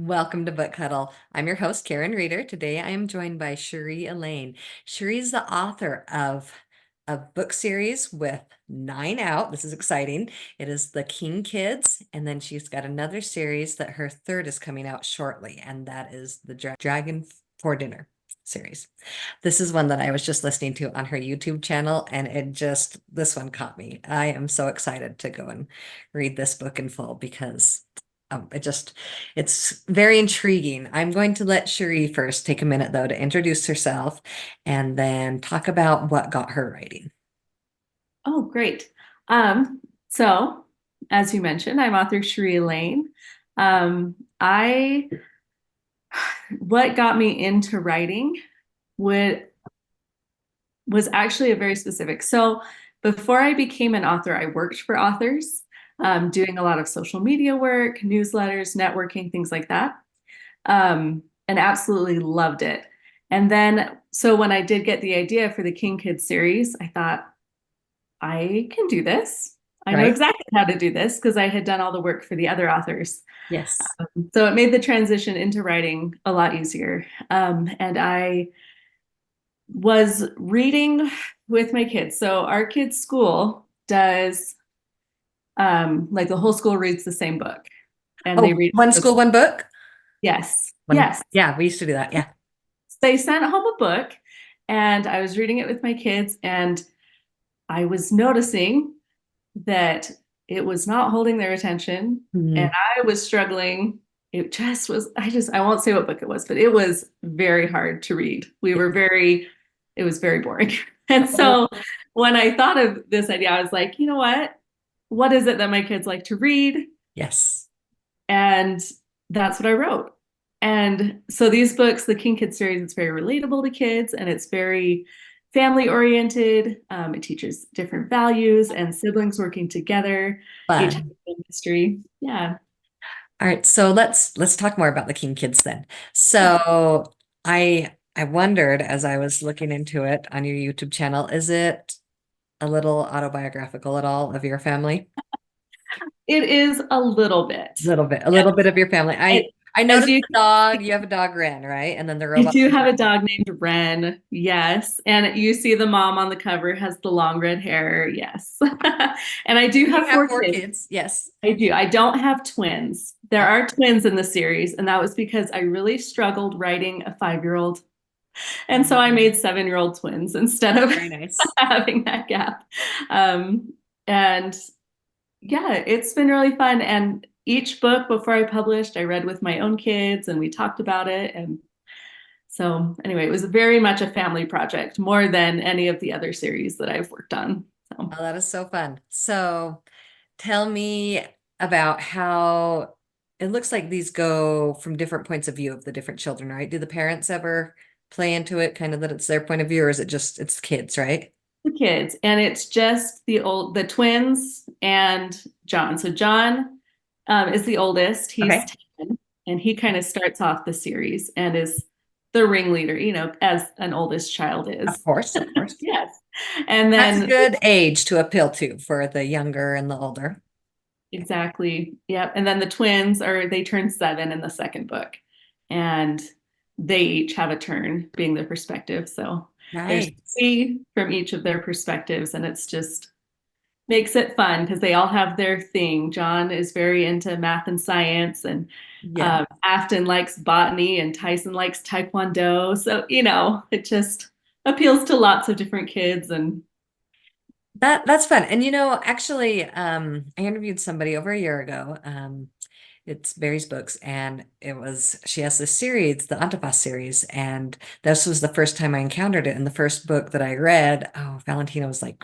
Welcome to Book Huddle. I'm your host, Karen Reeder. Today I am joined by Sheree Elaine. Sheree is the author of a book series with 9 out. This is exciting. It is The King Kids, and then she's got another series that her third is coming out shortly, and that is the Dragon for Dinner series. This is one that I was just listening to on her YouTube channel, and this one caught me. I am so excited to go and read this book in full because it's very intriguing. I'm going to let Sheree first take a minute though to introduce herself and then talk about what got her writing. Oh, great. So as you mentioned, I'm author Sheree Elaine. I what got me into writing would was actually a very specific. So before I became an author, I worked for authors, doing a lot of social media work, newsletters, networking, things like that. And absolutely loved it. And then, so when I did get the idea for the King Kids series, I thought, I can do this. I know Right? exactly how to do this because I had done all the work for the other authors. Yes. So it made the transition into writing a lot easier. And I was reading with my kids. So our kids' school does like the whole school reads the same book and they Oh, read. one school, one book? Yes, One, yes. yeah, we used to do that. Yeah. They sent home a book and I was reading it with my kids and I was noticing that it was not holding their attention and Mhm. I was struggling. It just was, I won't say what book it was, but it was very hard to read. It was very boring. And Oh, so when I thought of this idea, I was like, you know what? What is it that my kids like to read? yes. And that's what I wrote. And so these books, the King Kids series, it's very relatable to kids and it's very family oriented. It teaches different values and siblings working together. Each has Fun. a history. Yeah. All right, so let's talk more about the King Kids then. So I wondered as I was looking into it on your YouTube channel, is it a little autobiographical at all of your family? It is a little bit. A Yeah. little bit of your family. And I as noticed you the dog. You have a dog, Ren, right? And then the I robot. do have a dog named Ren. Yes. And you see the mom on the cover has the long red hair. Yes. And I do You have have four four kids. kids. Yes. I do. I don't have twins. There are twins in the series, and that was because I really struggled writing a 5-year-old. And so I made 7-year-old twins instead of Very nice. having that gap. And yeah, it's been really fun. And each book before I published, I read with my own kids and we talked about it. And so, anyway, it was very much a family project more than any of the other series that I've worked on. So. Oh, that is so fun. So tell me about how it looks like these go from different points of view of the different children, right? Do the parents ever play into it, kind of that it's their point of view, or is it just it's kids, right? The kids, and it's just the twins and John. So John is the oldest. He's Okay. 10, and he kind of starts off the series and is the ringleader, as an oldest child Of is. course, of course. Yes. And That's a then good age to appeal to for the younger and the older. exactly, yep. And then the twins they turn 7 in the second book. And they each have a turn being the perspective. So there's Nice. 3 from each of their perspectives, and it's just makes it fun because they all have their thing. John is very into math and science, and Yeah. Afton likes botany, and Tyson likes Taekwondo. So, it just appeals to lots of different kids. And That's fun. And actually, I interviewed somebody over a year ago. It's Barry's books, and she has this series, the Antipas series, and this was the first time I encountered it. And the first book that I read, oh, Valentina was like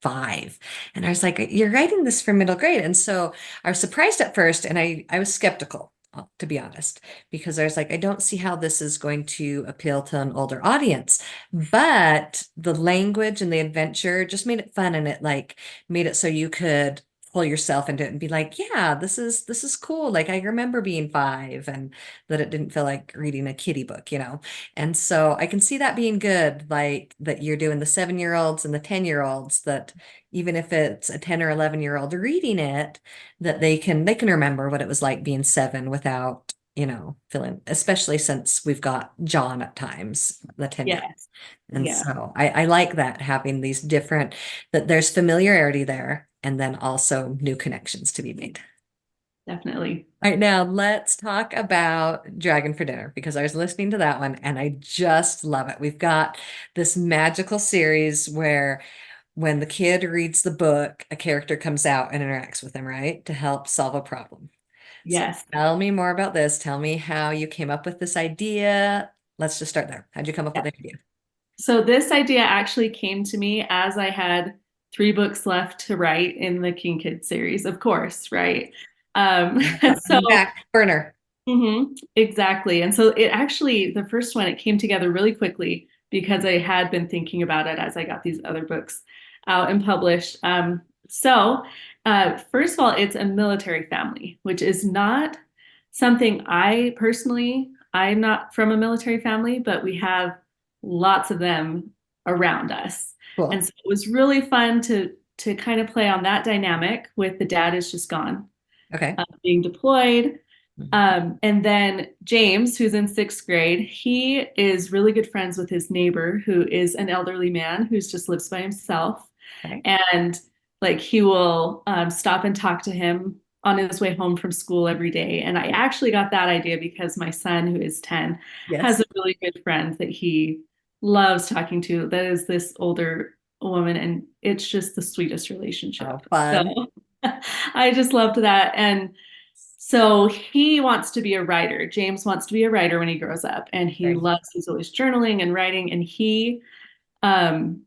5. And I was like, you're writing this for middle grade. And so I was surprised at first, and I was skeptical, to be honest, because I was like, I don't see how this is going to appeal to an older audience. But the language and the adventure just made it fun, and it like made it so you could pull yourself into it and be like, yeah, this is cool. Like I remember being 5, and that it didn't feel like reading a kiddie book. And so I can see that being good, like that you're doing the 7-year-olds and the 10-year-olds, that even if it's a 10 or 11-year-old reading it, that they can remember what it was like being 7 without feeling, especially since we've got John at times, the 10-year. Yes. And Yeah, so I like that, having these different, that there's familiarity there and then also new connections to be made. definitely. All right, now let's talk about Dragon for Dinner, because I was listening to that one and I just love it. We've got this magical series where when the kid reads the book, a character comes out and interacts with them, right? To help solve a problem. So Yes. tell me more about this. Tell me how you came up with this idea. Let's just start there. How'd you come up with Yeah. the idea? So this idea actually came to me as I had 3 books left to write in the King Kid series, of course, right? Um, so Back burner. exactly. And so it actually, the first one, it came together really quickly because I had been thinking about it as I got these other books out and published. First of all, it's a military family, which is not something I personally, I'm not from a military family, but we have lots of them around us. And Cool. so it was really fun to kind of play on that dynamic with the dad is just gone, Okay. being deployed. Mhm. And then James, who's in 6th grade, he is really good friends with his neighbor, who is an elderly man who's just lives by himself. Okay. And like he will stop and talk to him on his way home from school every day. And I actually got that idea because my son, who is 10, has Yes. a really good friend that he loves talking to that is this older woman. And it's just the sweetest Oh, relationship. So fun. I just loved that. And so he wants to be a writer. James wants to be a writer when he grows up, and Very he's always journaling and writing. And he um,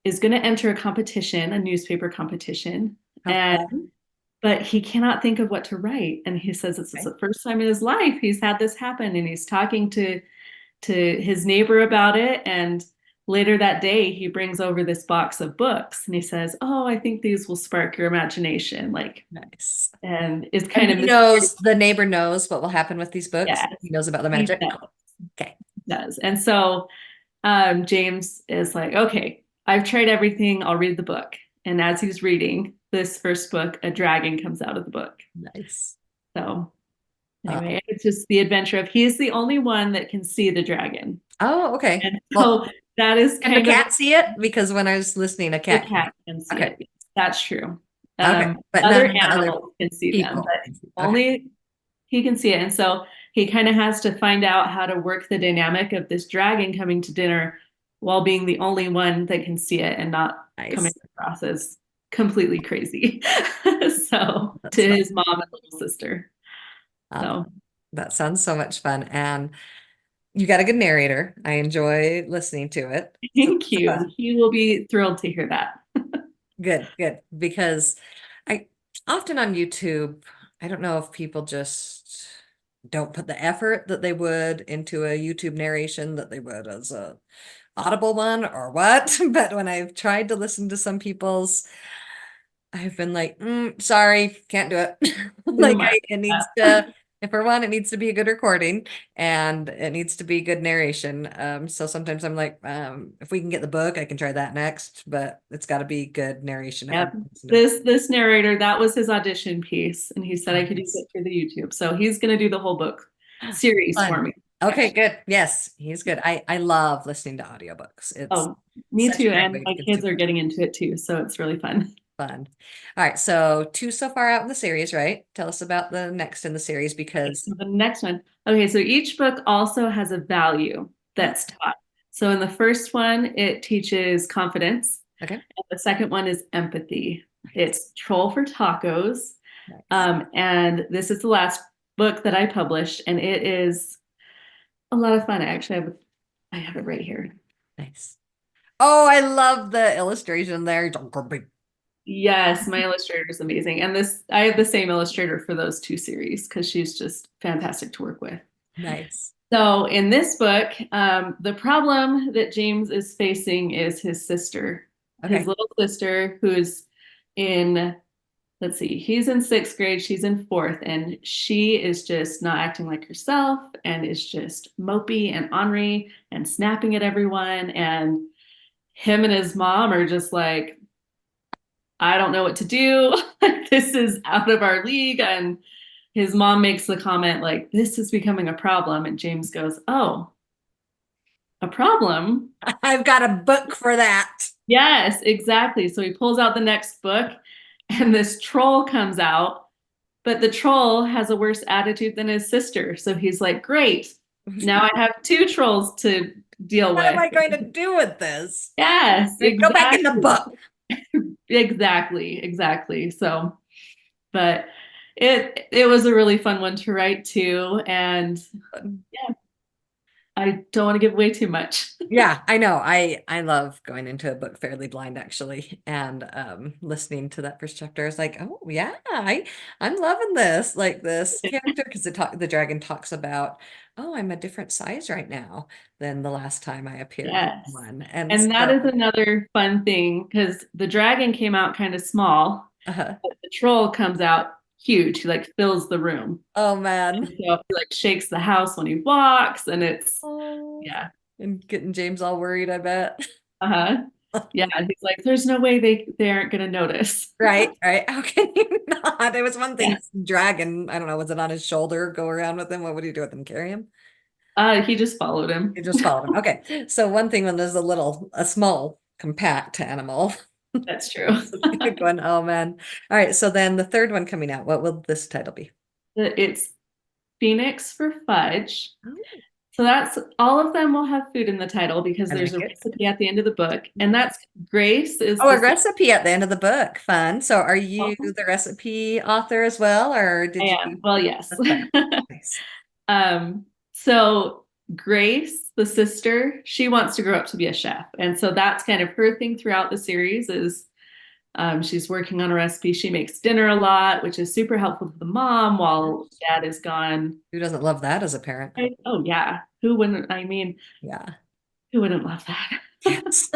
is going to enter a competition, a newspaper competition, how and fun. but he cannot think of what to write. And he says it's Okay. the first time in his life he's had this happen, and he's talking to his neighbor about it. And later that day, he brings over this box of books, and he says, "Oh, I think these will spark your imagination." Like, Nice. and it's And kind of he mysterious. knows, the neighbor knows what will happen with these books. Yes, He knows about the he magic. does. Cool. Okay. Does. And so James is like, okay, I've tried everything. I'll read the book. And as he's reading this first book, a dragon comes out of the book. Nice. So Oh, anyway, it's just the adventure of he's the only one that can see the dragon. oh, okay. And Well, so that is can the kind of cat see it? Because when I was listening, a the cat can. cat can see Okay. it. That's true. Okay. But none Other of the other animals can see them, people but can see. Okay. only he can see it. And so he kind of has to find out how to work the dynamic of this dragon coming to dinner while being the only one that can see it and not coming Nice. across as completely crazy. So That's to fun. his mom and little sister. Uh, So that sounds so much fun. And you got a good narrator. I enjoy listening to it. So thank it's you. fun. He will be thrilled to hear that. Good, good. Because I often on YouTube, I don't know if people just don't put the effort that they would into a YouTube narration that they would as a Audible one or what. But when I've tried to listen to some people's, I've been like, sorry, can't do it. Too Like much. it needs to, if for one, it needs to be a good recording and it needs to be good narration. So sometimes I'm like, if we can get the book, I can try that next, but it's got to be good narration if I'm Yep. listening to This narrator, that was his audition piece, and he said I it. could use Nice. it for the YouTube. So he's gonna do the whole book series for Fun. me. Okay, Actually. good. Yes, he's good. I love listening to audiobooks. It's Oh, me such a too. great And way to my consume kids are getting into it too, so it's really fun. fun. All right, so two so far out in the series, right? Tell us about the next in the series Okay, because so the next one. Okay, so each book also has a value that's taught. So in the first one, it teaches confidence. okay, And the second one is empathy. It's Troll for Tacos. nice, And this is the last book that I published, and it is a lot of fun. I have it right here. nice. Oh, I love the illustration there. Yes, my illustrator is amazing. And this, I have the same illustrator for those 2 series because she's just fantastic to work with. Nice. So in this book, the problem that James is facing is his sister, his Okay, little sister, who's in, let's see, he's in 6th grade, she's in fourth, and she is just not acting like herself and is just mopey and ornery and snapping at everyone. And him and his mom are just like, I don't know what to do. This is out of our league. And his mom makes the comment like, this is becoming a problem. And James goes, oh, a problem? I've got a book for that. Yes, exactly. So he pulls out the next book and this troll comes out, but the troll has a worse attitude than his sister. So he's like, great. Now I have two trolls to deal What am with. I going to do with this? Yes, Go back in the exactly. book. Exactly, exactly. So, but it was a really fun one to write too. And yeah, I don't want to give away too much. Yeah, I know. I love going into a book fairly blind actually, and listening to that first chapter. I was like, oh yeah, I'm loving this. Like this character, because the dragon talks about, oh, I'm a different size right now than the last time I appeared in Yes. one. And And that so, is another fun thing because the dragon came out kind of small, uh, but the troll comes out huge. He like fills the room. oh And man. so he like shakes the house when he walks, and it's Oh, yeah. and getting James all worried, I bet. Uh-huh. Yeah. And he's like, there's no way they aren't gonna notice. Right, right. How can you not? It was one thing, Yes. dragon, I don't know, was it on his shoulder, go around with him? What would you do with him? Carry him? He just followed him. You just followed him. Okay. So one thing when there's a small, compact animal That's true. going, oh man. All right. So then the third one coming out, what will this title be? It's Phoenix for Fudge. Oh, So that's all of them will have food in the title because I there's like a it. recipe at the end of the book. And that's Grace is Oh, the a recipe at the end of the book. Fun. So are you sister. the recipe author as well, or did I you? am. Well, yes. That's fun. Nice. So Grace, the sister, she wants to grow up to be a chef. And so that's kind of her thing throughout the series is she's working on a recipe. She makes dinner a lot, which is super helpful to the mom while dad is gone. Who doesn't love that as a parent? Oh yeah. Who wouldn't? I mean, Yeah. who wouldn't love that? Yes.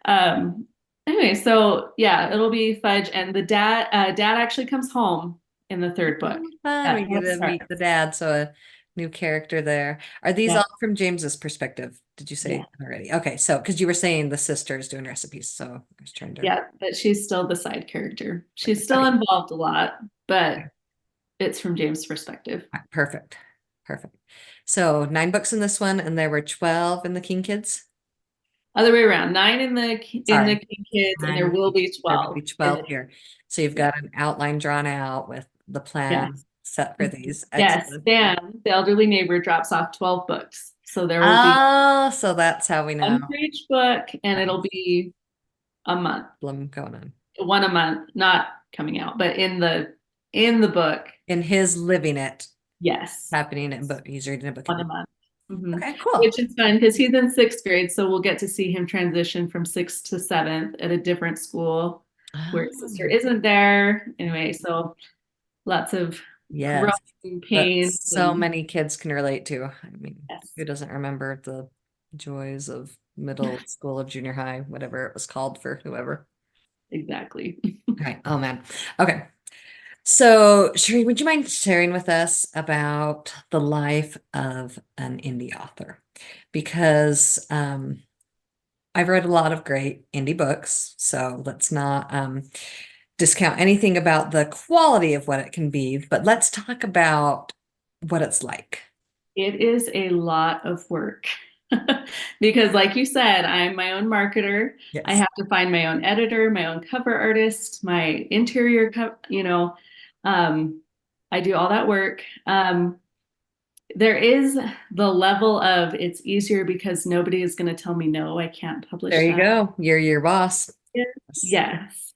um anyway, so yeah, it'll be Fudge and the dad actually comes home in the third book. Fun. That's We how get it to meet the starts. dad, so a new character there. Are these Yeah, all from James's perspective? Did you yeah, say already? Okay, so because you were saying the sister's doing recipes, so I was trying to. yeah, but she's still the side character. She's still Okay, involved a lot, but it's from James' perspective. perfect, perfect. So 9 books in this one, and there were 12 in the King Kids. Other way around, nine in the Sorry, King Kids, and nine there in the will King be Kids. There would 12 be in 12 the here. So you've yeah. got an outline drawn out with the plan Yes. set for these. Yes, Excellent. Stan, the elderly neighbor, drops off 12 books. So there will be Oh, so that's how we know. one for each book, and it'll Nice. be a month. Problem going on. One a month, not coming out, but in the book, In his living it, yes, happening in book. He's reading a book in one a the. month. Mhm. Okay, cool. Which is fun because he's in sixth grade, so we'll get to see him transition from sixth to seventh at a different school where his sister Oh, isn't there. Anyway, so lots of growing yes. That pains so and many kids can relate to. I mean, yes, who doesn't remember the joys of middle school of junior high, whatever it was called for whoever. exactly. Okay. Oh man. Okay. So, Sheree, would you mind sharing with us about the life of an indie author? Because I've read a lot of great indie books, so let's not discount anything about the quality of what it can be, but let's talk about what it's like. It is a lot of work because, like you said, I'm my own marketer. I Yes. have to find my own editor, my own cover artist, my interior, um, I do all that work. There is the level of it's easier because nobody is going to tell me no, I can't There publish you that. go. You're your boss. Yes. Yes.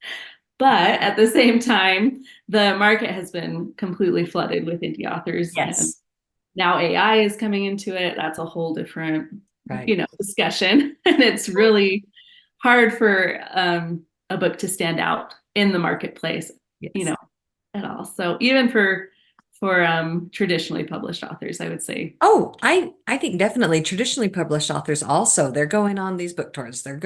But at the same time, the market has been completely flooded with indie authors, and Yes. now AI is coming into it. That's a whole different, Right. discussion. And it's really hard for a book to stand out in the marketplace, you Yes. know, at all. So even for traditionally published authors, I would say, Oh, I think definitely traditionally published authors also, they're going on these book tours. They've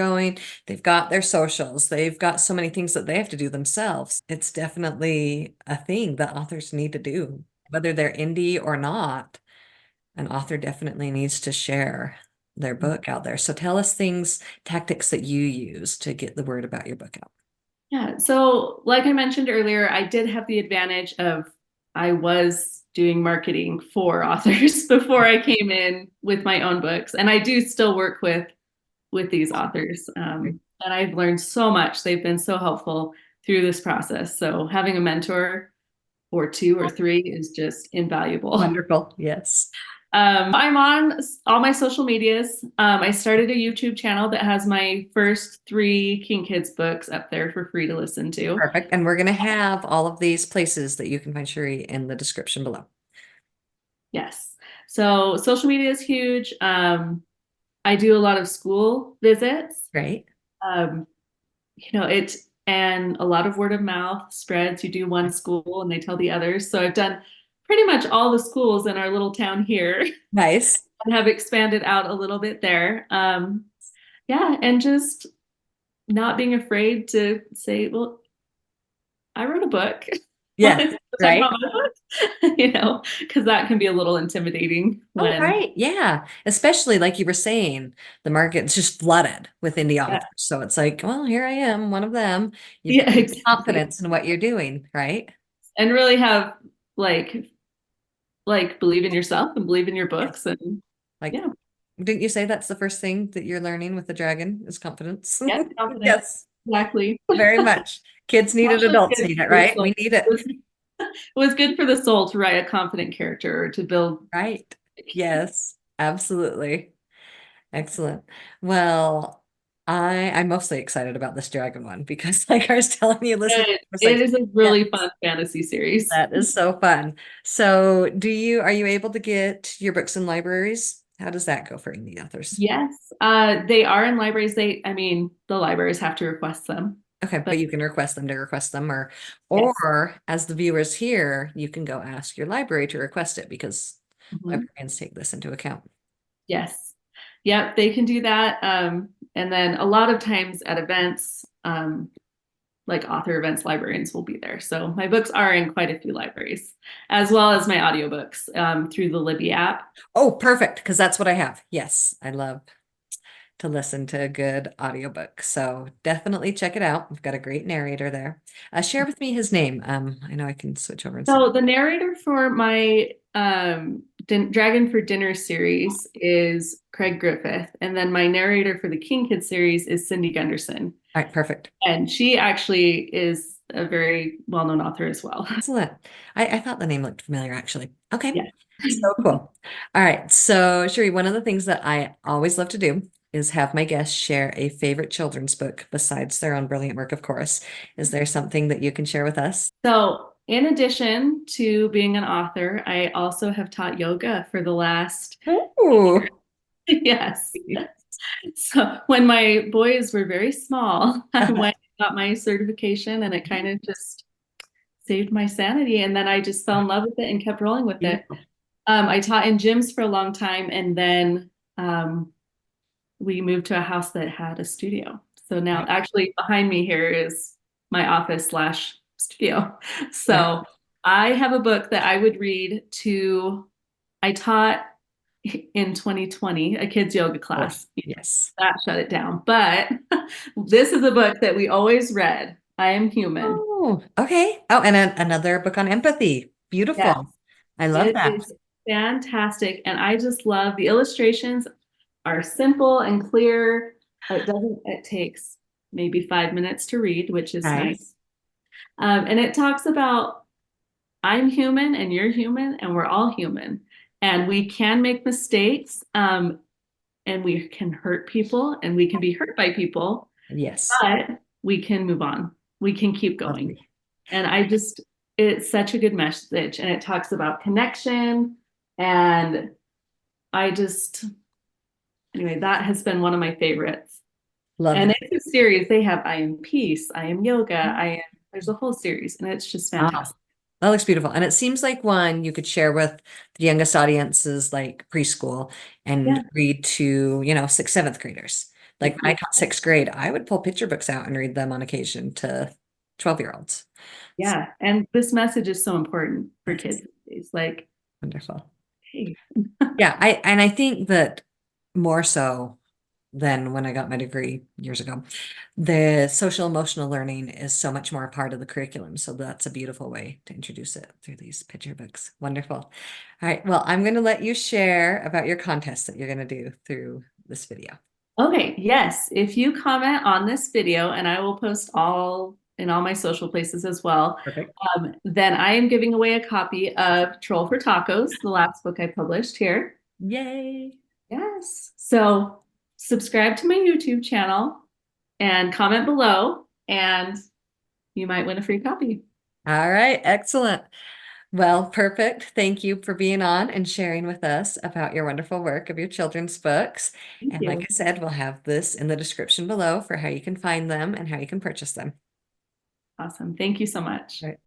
got their socials. They've got so many things that they have to do themselves. It's definitely a thing that authors need to do, whether they're indie or not. An author definitely needs to share their book out there. So tell us tactics that you use to get the word about your book out. yeah. So like I mentioned earlier, I did have the advantage of I was doing marketing for authors before I came in with my own books, and I do still work with these authors. And I've learned so much. They've been so helpful through this process. So having a mentor or two or three is just invaluable. Wonderful. Yes. I'm on all my social medias. I started a YouTube channel that has my first three King Kids books up there for free to listen to. Perfect. And we're going to have all of these places that you can find Sheree in the description below. Yes. So social media is huge. I do a lot of school visits. Great. Um, it and a lot of word of mouth spreads. You do one school and they tell the others. So I've done pretty much all the schools in our little town here Nice. and have expanded out a little bit there. Yeah, and just not being afraid to say, well, I wrote a book. Want Yes. to talk Right. about my book? Because that can be a little intimidating Oh, when, right. Yeah. Especially like you were saying, the market's just flooded with indie yeah, authors. So it's like, well, here I am, one of them. You've got yeah, exactly. confidence in what you're doing, right? And really have like believe in yourself and believe in your Yes. books and Like, yeah, didn't you say that's the first thing that you're learning with the dragon is confidence? yes, confidence. Yes, Exactly. very much. Kids need it, Actually adults good need it, for the right? soul. We need it. It was good for the soul to write a confident character or to build. Right. Yes, absolutely. Excellent. Well, I'm mostly excited about this dragon one because like I was telling you, listen, It, it's it like, is a yeah, really fun fantasy series. that is so fun. So are you able to get your books in libraries? How does that go for indie authors? Yes, they are in libraries. I mean, the libraries have to request them, Okay, but but you can request them to request them, yes. or as the viewers here, you can go ask your library to request it because Mhm. librarians take this into account. Yes. Yep, they can do that. And then a lot of times at events, like author events, librarians will be there. So my books are in quite a few libraries, as well as my audiobooks through the Libby app. Oh, perfect, because that's what I have. Yes, I love to listen to a good audiobook. So definitely check it out. We've got a great narrator there. Share with me his name. I know I can switch over and see. So the narrator for my Dragon for Dinner series is Craig Griffith, and then my narrator for the King Kid series is Cindy Gunderson, All right, perfect. and she actually is a very well-known author as well. Excellent. I thought the name looked familiar actually. Okay. Yeah. So cool. All right. So, Sheree, one of the things that I always love to do is have my guests share a favorite children's book besides their own brilliant work, of course. Is there something that you can share with us? So, in addition to being an author, I also have taught yoga for the last Ooh. yes. So, when my boys were very small, I went and got my certification and it kind of just saved my sanity. And then I just fell in love with it and kept rolling with it. Beautiful. I taught in gyms for a long time and then we moved to a house that had a studio. So now, Right. actually, behind me here is my office slash studio. Yeah. So I have a book that I would read to, I taught in 2020 a kids yoga Of course. class. Yes. That shut it down. But this is a book that we always read. I Am Human. Oh, okay. Oh, and another book on empathy. Yes, Beautiful. I love it that. is fantastic. And I just love the illustrations are simple and clear. It takes maybe 5 minutes to read, which is nice. Nice. And it talks about I'm human and you're human and we're all human. And we can make mistakes and we can hurt people and we can be hurt by people, Yes. but we can move on. We can keep going. Lovely. And it's such a good message. And it talks about connection. And I just, anyway, that has been one of my favorites. Love And that. it's a series. They have I Am Peace, I Am Yoga, there's a whole series, and it's just Wow. fantastic. That looks beautiful. And it seems like one you could share with the youngest audiences, like preschool, Yeah. and read to, sixth, seventh graders. Like when I taught sixth grade, I would pull picture books out and read them on occasion to 12-year-olds. So, Yeah. And this message is so important for yes, kids. It's like, wonderful. hey, Yeah, I think that more so. than when I got my degree years ago. The social emotional learning is so much more a part of the curriculum. So that's a beautiful way to introduce it through these picture books. Wonderful. All right. Well, I'm going to let you share about your contest that you're going to do through this video. Okay, yes. If you comment on this video, and I will post all in all my social places as well, Perfect. then I am giving away a copy of Troll for Tacos, the last book I published here. Yay. Yes. So subscribe to my YouTube channel and comment below, and you might win a free copy. All right. Excellent. Well, perfect. Thank you for being on and sharing with us about your wonderful work of your children's books. Thank And like you. I said, we'll have this in the description below for how you can find them and how you can purchase them. Awesome. Thank you so much. All right.